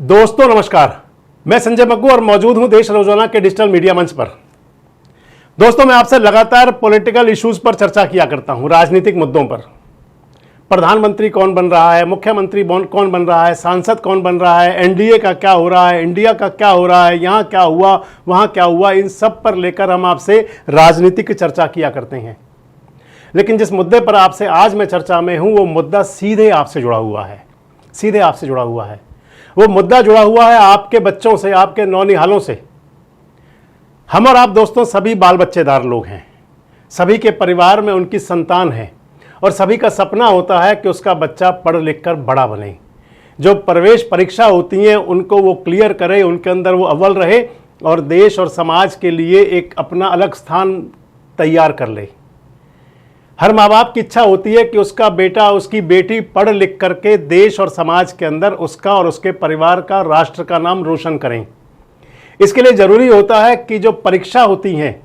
दोस्तों नमस्कार, मैं संजय मग्गू और मौजूद हूं देश रोजाना के डिजिटल मीडिया मंच पर। दोस्तों, मैं आपसे लगातार पॉलिटिकल इश्यूज पर चर्चा किया करता हूं, राजनीतिक मुद्दों पर। प्रधानमंत्री कौन बन रहा है, मुख्यमंत्री कौन बन रहा है, सांसद कौन बन रहा है, एनडीए का क्या हो रहा है, इंडिया का क्या हो रहा है, यहां क्या हुआ, वहां क्या हुआ, इन सब पर लेकर हम आपसे राजनीतिक चर्चा किया करते हैं। लेकिन जिस मुद्दे पर आपसे आज मैं चर्चा में हूं, वो मुद्दा सीधे आपसे जुड़ा हुआ है, सीधे आपसे जुड़ा हुआ है। वो मुद्दा जुड़ा हुआ है आपके बच्चों से, आपके नौनिहालों से। हम और आप दोस्तों सभी बाल बच्चेदार लोग हैं, सभी के परिवार में उनकी संतान है और सभी का सपना होता है कि उसका बच्चा पढ़ लिख कर बड़ा बने। जो प्रवेश परीक्षा होती हैं उनको वो क्लियर करे, उनके अंदर वो अव्वल रहे और देश और समाज के लिए एक अपना अलग स्थान तैयार कर ले। हर माँ बाप की इच्छा होती है कि उसका बेटा, उसकी बेटी पढ़ लिख करके देश और समाज के अंदर उसका और उसके परिवार का, राष्ट्र का नाम रोशन करें। इसके लिए ज़रूरी होता है कि जो परीक्षा होती हैं,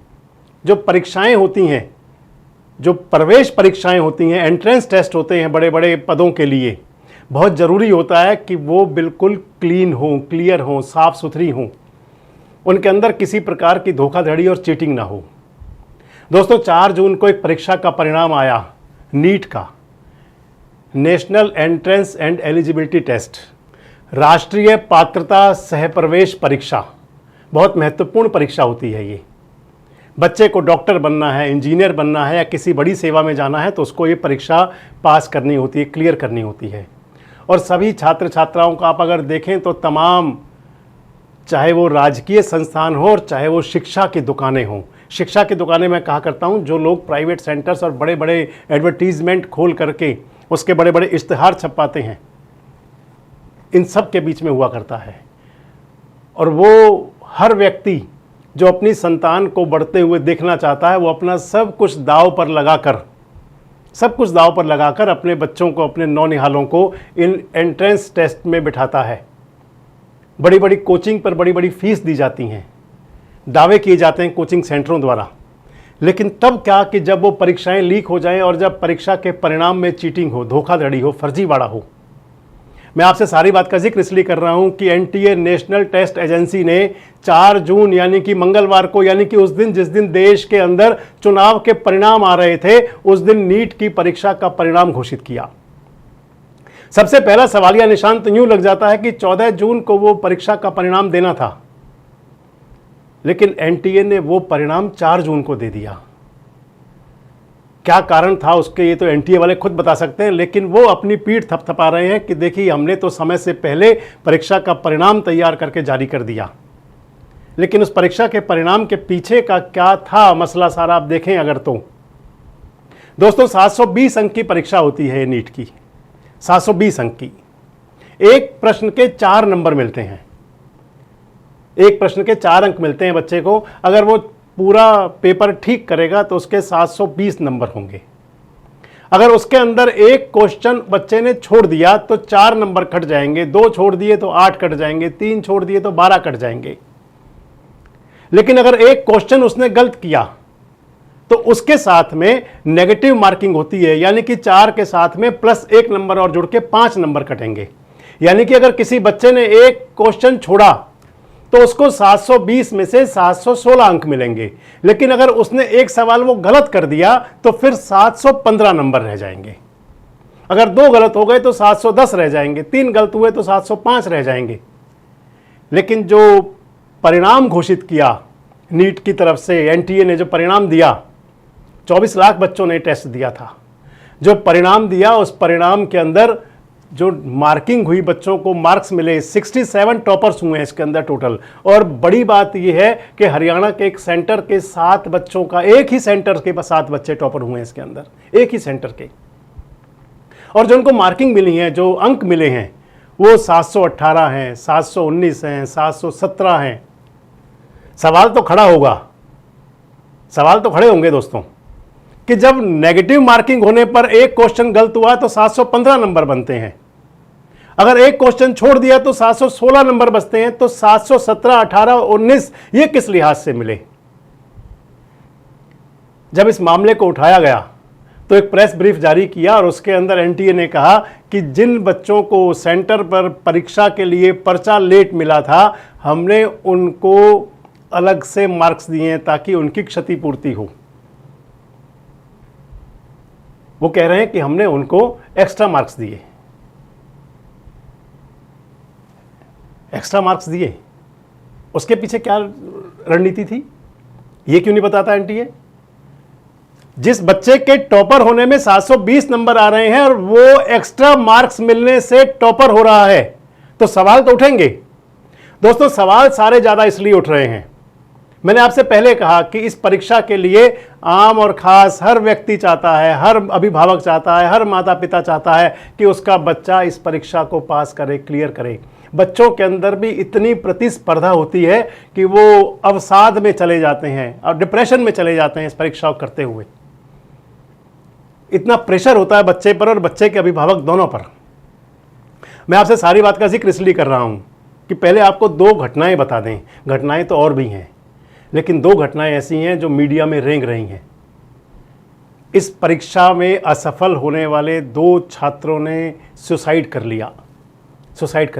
जो परीक्षाएं होती हैं, जो प्रवेश परीक्षाएं होती हैं, एंट्रेंस टेस्ट होते हैं बड़े बड़े पदों के लिए, बहुत ज़रूरी होता है कि वो बिल्कुल क्लीन हों, क्लियर हों, साफ़ सुथरी हों, उनके अंदर किसी प्रकार की धोखाधड़ी और चीटिंग ना हो। दोस्तों, 4 जून को एक परीक्षा का परिणाम आया, नीट का, national entrance and eligibility test, राष्ट्रीय पात्रता सह प्रवेश परीक्षा। बहुत महत्वपूर्ण परीक्षा होती है ये। बच्चे को डॉक्टर बनना है, इंजीनियर बनना है या किसी बड़ी सेवा में जाना है तो उसको ये परीक्षा पास करनी होती है, क्लियर करनी होती है। और सभी छात्र छात्राओं का आप अगर देखें तो तमाम, चाहे वो राजकीय संस्थान हो और चाहे वो शिक्षा की दुकानें हों, शिक्षा की दुकानें मैं कहा करता हूं, जो लोग प्राइवेट सेंटर्स और बड़े बड़े एडवर्टीजमेंट खोल करके उसके बड़े बड़े इश्तिहार छपवाते हैं, इन सब के बीच में हुआ करता है। और वो हर व्यक्ति जो अपनी संतान को बढ़ते हुए देखना चाहता है, वो अपना सब कुछ दांव पर लगाकर अपने बच्चों को, अपने नौनिहालों को इन एंट्रेंस टेस्ट में बिठाता है। बड़ी बड़ी कोचिंग पर बड़ी बड़ी फीस दी जाती हैं, दावे किए जाते हैं कोचिंग सेंटरों द्वारा। लेकिन तब क्या कि जब वो परीक्षाएं लीक हो जाएं और जब परीक्षा के परिणाम में चीटिंग हो, धोखाधड़ी हो, फर्जीवाड़ा हो। मैं आपसे सारी बात का जिक्र इसलिए कर रहा हूं कि एनटीए, नेशनल टेस्ट एजेंसी ने 4 जून यानी कि मंगलवार को, यानी कि उस दिन जिस दिन देश के अंदर चुनाव के परिणाम आ रहे थे, उस दिन नीट की परीक्षा का परिणाम घोषित किया। सबसे पहला सवालिया निशान तो यूं लग जाता है कि 14 जून को वो परीक्षा का परिणाम देना था, लेकिन एनटीए ने वो परिणाम 4 जून को दे दिया। क्या कारण था उसके, ये तो एनटीए वाले खुद बता सकते हैं, लेकिन वो अपनी पीठ थपथपा रहे हैं कि देखिए हमने तो समय से पहले परीक्षा का परिणाम तैयार करके जारी कर दिया। लेकिन उस परीक्षा के परिणाम के पीछे का क्या था मसला सारा आप देखें अगर तो दोस्तों, 720 अंक की परीक्षा होती है नीट की, 720 अंक की। एक प्रश्न के 4 नंबर मिलते हैं, एक प्रश्न के 4 अंक मिलते हैं बच्चे को। अगर वो पूरा पेपर ठीक करेगा तो उसके 720 नंबर होंगे। अगर उसके अंदर एक क्वेश्चन बच्चे ने छोड़ दिया तो 4 नंबर कट जाएंगे, 2 छोड़ दिए तो 8 कट जाएंगे, 3 छोड़ दिए तो 12 कट जाएंगे। लेकिन अगर एक क्वेश्चन उसने गलत किया तो उसके साथ में नेगेटिव मार्किंग होती है, यानी कि 4 के साथ में प्लस 1 नंबर और जुड़ के 5 नंबर कटेंगे। यानी कि अगर किसी बच्चे ने एक क्वेश्चन छोड़ा तो उसको 720 में से 716 अंक मिलेंगे। लेकिन अगर उसने एक सवाल वो गलत कर दिया तो फिर 715 नंबर रह जाएंगे। अगर 2 गलत हो गए तो 710 रह जाएंगे, 3 गलत हुए तो 705 रह जाएंगे। लेकिन जो परिणाम घोषित किया नीट की तरफ से, एनटीए ने जो परिणाम दिया, 24 लाख बच्चों ने टेस्ट दिया था। जो परिणाम दिया, उस परिणाम के अंदर जो मार्किंग हुई, बच्चों को मार्क्स मिले, 67 टॉपर्स हुए हैं इसके अंदर टोटल। और बड़ी बात यह है कि हरियाणा के एक सेंटर के 7 बच्चों का, एक ही सेंटर के 7 बच्चे टॉपर हुए हैं इसके अंदर, एक ही सेंटर के। और जो उनको मार्किंग मिली है, जो अंक मिले हैं, वो 718 हैं, 719 हैं, 717 हैं। सवाल तो खड़ा होगा, सवाल तो खड़े होंगे दोस्तों कि जब नेगेटिव मार्किंग होने पर एक क्वेश्चन गलत हुआ तो 715 नंबर बनते हैं, अगर एक क्वेश्चन छोड़ दिया तो 716 नंबर बचते हैं, तो 717, 18, 19 ये किस लिहाज से मिले। जब इस मामले को उठाया गया तो एक प्रेस ब्रीफ जारी किया और उसके अंदर एनटीए ने कहा कि जिन बच्चों को सेंटर पर परीक्षा के लिए पर्चा लेट मिला था, हमने उनको अलग से मार्क्स दिए हैं ताकि उनकी क्षतिपूर्ति हो। वो कह रहे हैं कि हमने उनको एक्स्ट्रा मार्क्स दिए, एक्स्ट्रा मार्क्स दिए। उसके पीछे क्या रणनीति थी, ये क्यों नहीं बताता एनटीए? जिस बच्चे के टॉपर होने में 720 नंबर आ रहे हैं और वो एक्स्ट्रा मार्क्स मिलने से टॉपर हो रहा है, तो सवाल तो उठेंगे। दोस्तों, सवाल सारे ज्यादा इसलिए उठ रहे हैं, मैंने आपसे पहले कहा कि इस परीक्षा के लिए आम और खास हर व्यक्ति चाहता है, हर अभिभावक चाहता है, हर माता पिता चाहता है कि उसका बच्चा इस परीक्षा को पास करे, क्लियर करे। बच्चों के अंदर भी इतनी प्रतिस्पर्धा होती है कि वो अवसाद में चले जाते हैं और डिप्रेशन में चले जाते हैं इस परीक्षा को करते हुए। इतना प्रेशर होता है बच्चे पर और बच्चे के अभिभावक दोनों पर। मैं आपसे सारी बात का जिक्र इसलिए कर रहा हूं कि पहले आपको दो घटनाएं बता दें। घटनाएं तो और भी हैं, लेकिन दो घटनाएं ऐसी हैं जो मीडिया में रेंग रही हैं। इस परीक्षा में असफल होने वाले 2 छात्रों ने सुसाइड कर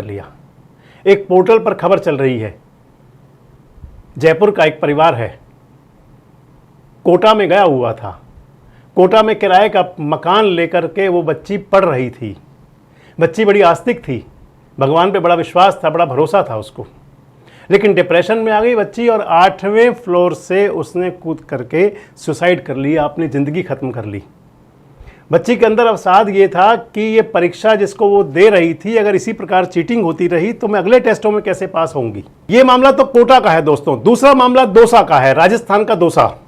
लिया। एक पोर्टल पर खबर चल रही है, जयपुर का एक परिवार है, कोटा में गया हुआ था। कोटा में किराए का मकान लेकर के वो बच्ची पढ़ रही थी। बच्ची बड़ी आस्तिक थी, भगवान पे बड़ा विश्वास था, बड़ा भरोसा था उसको, लेकिन डिप्रेशन में आ गई बच्ची और 8वें फ्लोर से उसने कूद करके सुसाइड कर लिया, अपनी ज़िंदगी ख़त्म कर ली। बच्ची के अंदर अवसाद ये था कि ये परीक्षा जिसको वो दे रही थी, अगर इसी प्रकार चीटिंग होती रही तो मैं अगले टेस्टों में कैसे पास होंगी। ये मामला तो कोटा का है दोस्तों। दूसरा मामला दौसा का है, राजस्थान का दौसा।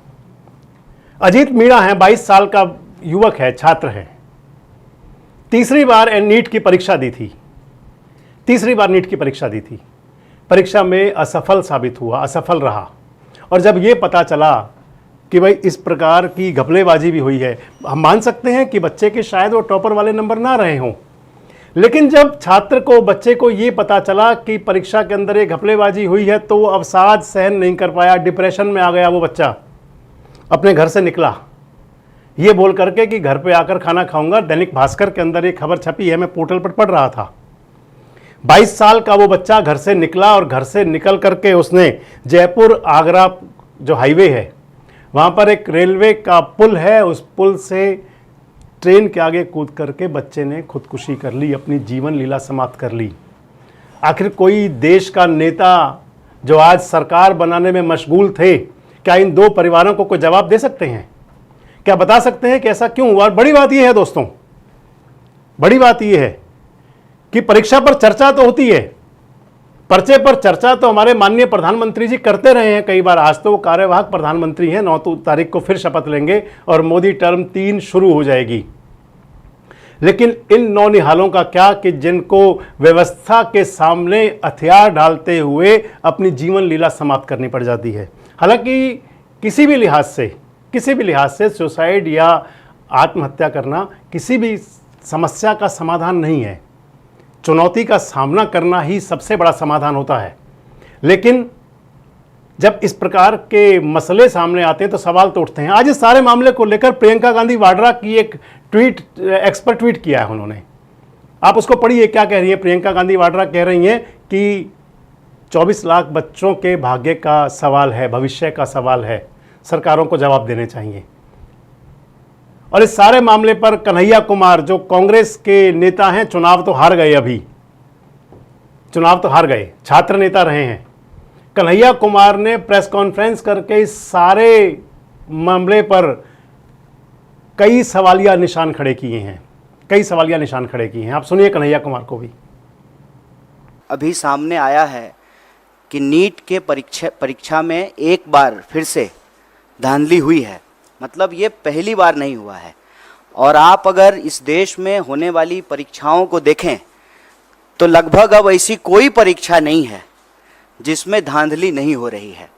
अजीत मीणा है, 22 साल का युवक है, छात्र है। तीसरी बार नीट की परीक्षा दी थी। परीक्षा में असफल साबित हुआ, असफल रहा। और जब ये पता चला कि भाई इस प्रकार की घपलेबाजी भी हुई है, हम मान सकते हैं कि बच्चे के शायद वो टॉपर वाले नंबर ना रहे हों, लेकिन जब छात्र को, बच्चे को ये पता चला कि परीक्षा के अंदर ये घपलेबाजी हुई है तो वो अवसाद सहन नहीं कर पाया, डिप्रेशन में आ गया। वो बच्चा अपने घर से निकला ये बोल करके कि घर पे आकर खाना खाऊंगा। दैनिक भास्कर के अंदर एक खबर छपी है, मैं पोर्टल पर पढ़ रहा था। 22 साल का वो बच्चा घर से निकला और घर से निकल करके उसने जयपुर आगरा जो हाईवे है, वहाँ पर एक रेलवे का पुल है, उस पुल से ट्रेन के आगे कूद करके बच्चे ने खुदकुशी कर ली, अपनी जीवन लीला समाप्त कर ली। आखिर कोई देश का नेता जो आज सरकार बनाने में मशगूल थे, क्या इन 2 परिवारों को कोई जवाब दे सकते हैं? क्या बता सकते हैं कि ऐसा क्यों हुआ? बड़ी बात यह है दोस्तों, बड़ी बात यह है कि परीक्षा पर चर्चा तो होती है, पर्चे पर चर्चा तो हमारे माननीय प्रधानमंत्री जी करते रहे हैं कई बार। आज तो वो कार्यवाहक प्रधानमंत्री हैं, 9 तारीख को फिर शपथ लेंगे और मोदी टर्म 3 शुरू हो जाएगी। लेकिन इन नौनिहालों का क्या कि जिनको व्यवस्था के सामने हथियार डालते हुए अपनी जीवन लीला समाप्त करनी पड़ जाती है। हालांकि किसी भी लिहाज से सुसाइड या आत्महत्या करना किसी भी समस्या का समाधान नहीं है। चुनौती का सामना करना ही सबसे बड़ा समाधान होता है। लेकिन जब इस प्रकार के मसले सामने आते हैं तो सवाल तो उठते हैं। आज इस सारे मामले को लेकर प्रियंका गांधी वाड्रा की एक ट्वीट, एक्सपर्ट ट्वीट किया है उन्होंने, आप उसको पढ़िए क्या कह रही है। प्रियंका गांधी वाड्रा कह रही हैं कि 24 लाख बच्चों के भाग्य का सवाल है, भविष्य का सवाल है, सरकारों को जवाब देने चाहिए। और इस सारे मामले पर कन्हैया कुमार जो कांग्रेस के नेता हैं, चुनाव तो हार गए, छात्र नेता रहे हैं। कन्हैया कुमार ने प्रेस कॉन्फ्रेंस करके इस सारे मामले पर कई सवालिया निशान खड़े किए हैं। आप सुनिए कन्हैया कुमार को भी। अभी सामने आया है कि नीट के परीक्षा में एक बार फिर से धांधली हुई है। मतलब ये पहली बार नहीं हुआ है। और आप अगर इस देश में होने वाली परीक्षाओं को देखें तो लगभग अब ऐसी कोई परीक्षा नहीं है जिसमें धांधली नहीं हो रही है।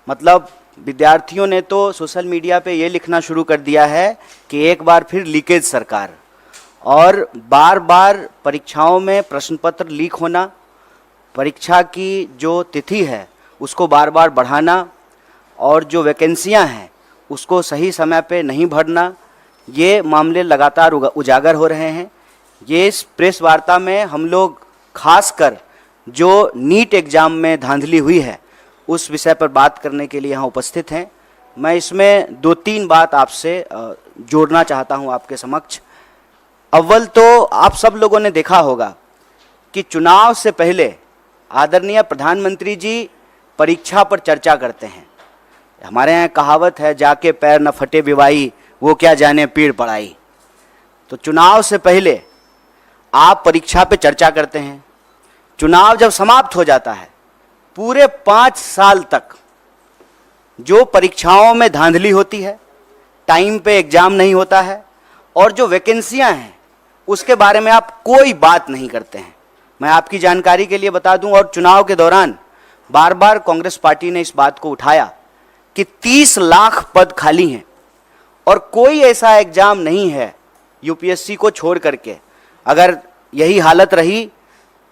मतलब विद्यार्थियों ने तो सोशल मीडिया पे ये लिखना शुरू कर दिया है कि एक बार फिर लीकेज सरकार, और बार बार परीक्षाओं में प्रश्न पत्र लीक होना, परीक्षा की जो तिथि है उसको बार बार बढ़ाना, और जो वैकेंसियां हैं उसको सही समय पे नहीं भरना, ये मामले लगातार उजागर हो रहे हैं। ये इस प्रेस वार्ता में हम लोग खासकर जो नीट एग्ज़ाम में धांधली हुई है उस विषय पर बात करने के लिए यहाँ उपस्थित हैं। मैं इसमें 2-3 बात आपसे जोड़ना चाहता हूँ आपके समक्ष। अव्वल तो आप सब लोगों ने देखा होगा कि चुनाव से पहले आदरणीय प्रधानमंत्री जी परीक्षा पर चर्चा करते हैं। हमारे यहाँ कहावत है, जाके पैर न फटे विवाही, वो क्या जाने पीड़ पड़ाई। तो चुनाव से पहले आप परीक्षा पे चर्चा करते हैं। चुनाव जब समाप्त हो जाता है, पूरे 5 साल तक जो परीक्षाओं में धांधली होती है, टाइम पे एग्जाम नहीं होता है और जो वैकेंसियां हैं उसके बारे में आप कोई बात नहीं करते हैं। मैं आपकी जानकारी के लिए बता दूं, और चुनाव के दौरान बार बार कांग्रेस पार्टी ने इस बात को उठाया कि 30 लाख पद खाली हैं और कोई ऐसा एग्जाम नहीं है यूपीएससी को छोड़ करके। अगर यही हालत रही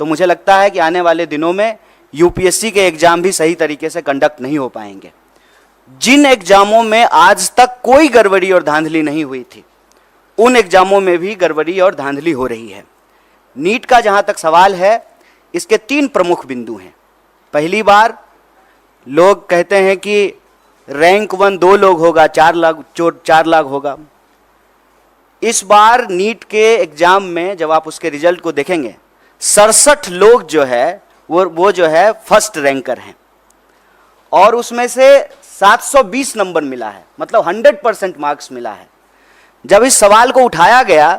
तो मुझे लगता है कि आने वाले दिनों में यूपीएससी के एग्जाम भी सही तरीके से कंडक्ट नहीं हो पाएंगे। जिन एग्जामों में आज तक कोई गड़बड़ी और धांधली नहीं हुई थी, उन एग्जामों में भी गड़बड़ी और धांधली हो रही है। नीट का जहां तक सवाल है, इसके 3 प्रमुख बिंदु हैं। पहली बार लोग कहते हैं कि रैंक 1 2 लोग होगा, 4 लाख होगा। इस बार नीट के एग्जाम में जब आप उसके रिजल्ट को देखेंगे, 67 लोग जो है वो जो है फर्स्ट रैंकर हैं और उसमें से 720 नंबर मिला है, मतलब 100% मार्क्स मिला है। जब इस सवाल को उठाया गया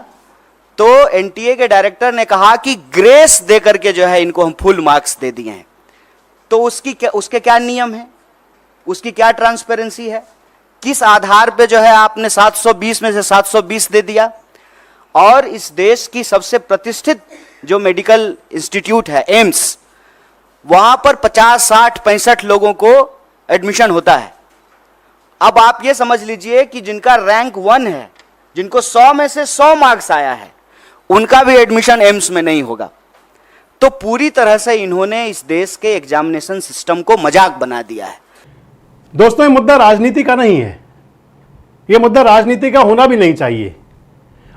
तो एनटीए के डायरेक्टर ने कहा कि ग्रेस दे करके जो है इनको हम फुल मार्क्स दे दिए हैं। तो उसके क्या नियम है, उसकी क्या ट्रांसपेरेंसी है, किस आधार पे जो है आपने 720 में से 720 दे दिया? और इस देश की सबसे प्रतिष्ठित जो मेडिकल इंस्टीट्यूट है एम्स, वहां पर 50, 60, 65 लोगों को एडमिशन होता है। अब आप ये समझ लीजिए कि जिनका रैंक 1 है, जिनको 100 में से 100 मार्क्स आया है, उनका भी एडमिशन एम्स में नहीं होगा। तो पूरी तरह से इन्होंने इस देश के एग्जामिनेशन सिस्टम को मजाक बना दिया है। दोस्तों, ये मुद्दा राजनीति का नहीं है, ये मुद्दा राजनीति का होना भी नहीं चाहिए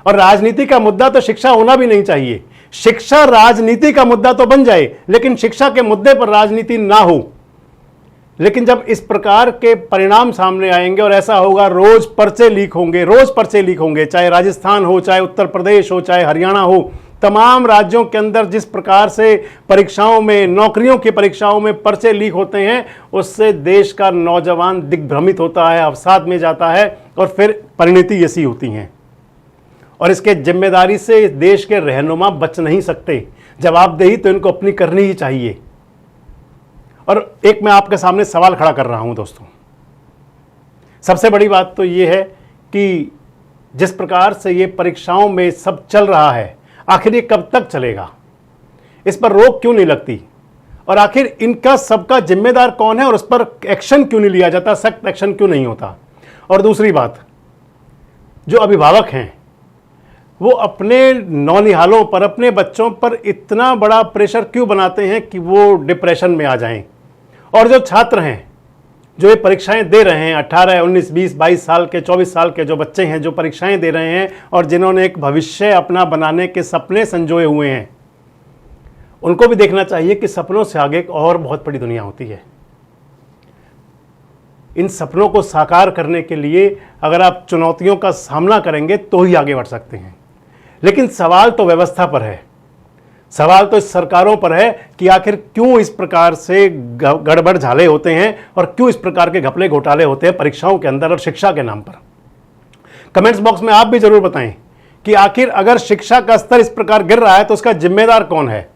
और राजनीति का मुद्दा तो शिक्षा होना भी नहीं चाहिए। शिक्षा राजनीति का मुद्दा तो बन जाए, लेकिन शिक्षा के मुद्दे पर राजनीति ना हो। लेकिन जब इस प्रकार के परिणाम सामने आएंगे और ऐसा होगा, रोज पर्चे लीक होंगे, रोज पर्चे लीक होंगे, चाहे राजस्थान हो, चाहे उत्तर प्रदेश हो, चाहे हरियाणा हो, तमाम राज्यों के अंदर जिस प्रकार से परीक्षाओं में, नौकरियों की परीक्षाओं में पर्चे लीक होते हैं, उससे देश का नौजवान दिग्भ्रमित होता है, अवसाद में जाता है और फिर परिणति ऐसी होती हैं। और इसके जिम्मेदारी से देश के रहनुमा बच नहीं सकते। जवाबदेही तो इनको अपनी करनी ही चाहिए। और एक मैं आपके सामने सवाल खड़ा कर रहा हूं दोस्तों। सबसे बड़ी बात तो ये है कि जिस प्रकार से ये परीक्षाओं में सब चल रहा है, आखिर ये कब तक चलेगा? इस पर रोक क्यों नहीं लगती? और आखिर इनका सबका जिम्मेदार कौन है और उस पर एक्शन क्यों नहीं लिया जाता, सख्त एक्शन क्यों नहीं होता? और दूसरी बात, जो अभिभावक हैं वो अपने नौनिहालों पर, अपने बच्चों पर इतना बड़ा प्रेशर क्यों बनाते हैं कि वो डिप्रेशन में आ जाएं? और जो छात्र हैं, जो ये परीक्षाएं दे रहे हैं, 18, 19, 20, 22 साल के, 24 साल के जो बच्चे हैं जो परीक्षाएं दे रहे हैं और जिन्होंने एक भविष्य अपना बनाने के सपने संजोए हुए हैं, उनको भी देखना चाहिए कि सपनों से आगे एक और बहुत बड़ी दुनिया होती है। इन सपनों को साकार करने के लिए अगर आप चुनौतियों का सामना करेंगे तो ही आगे बढ़ सकते हैं। लेकिन सवाल तो व्यवस्था पर है, सवाल तो इस सरकारों पर है कि आखिर क्यों इस प्रकार से गड़बड़ झाले होते हैं और क्यों इस प्रकार के घपले घोटाले होते हैं परीक्षाओं के अंदर और शिक्षा के नाम पर। कमेंट्स बॉक्स में आप भी जरूर बताएं कि आखिर अगर शिक्षा का स्तर इस प्रकार गिर रहा है तो उसका जिम्मेदार कौन है?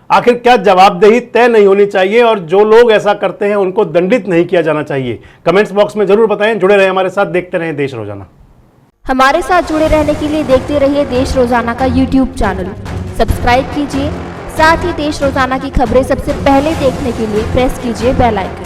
आखिर क्या जवाबदेही तय नहीं होनी चाहिए और जो लोग ऐसा करते हैं उनको दंडित नहीं किया जाना चाहिए? कमेंट्स बॉक्स में जरूर बताएं। जुड़े रहें हमारे साथ, देखते रहें देश रोजाना। हमारे साथ जुड़े रहने के लिए देखते रहिए देश रोजाना का यूट्यूब चैनल सब्सक्राइब कीजिए। साथ ही देश रोजाना की खबरें सबसे पहले देखने के लिए प्रेस कीजिए बेल आइकन।